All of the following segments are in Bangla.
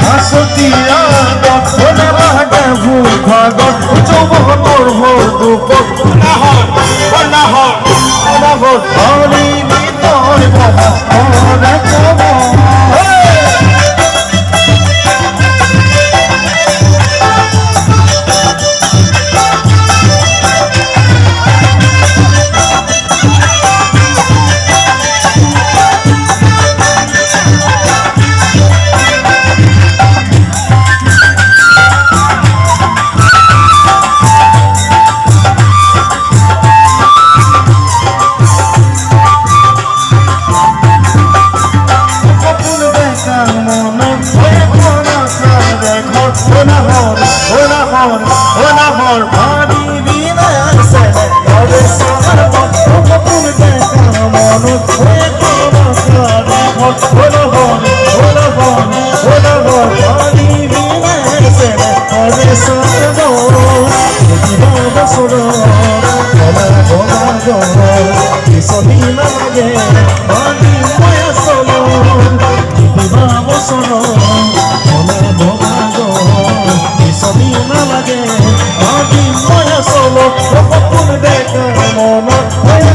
হাসতিয়া দক্ষিণে লাগে ভুল ভাগত যৌবনৰ ভোর দুপক অনাহর হরি বিতর বহরে কব অনাহর ভারি বিনার সেনে তবে সার বকুল দেখা মন হয়ে অনাহর ভারি বিনার সেনে তবে সার বছর কিছুদিন লাগে ভারি মায়া চল বছর কিছুদিন লাগে ভারি মায়া চল বকুল দেখা মন হয়ে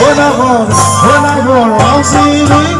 অনাহর আসি রই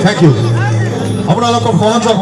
Thank you. আপোনালোকক সহযোগ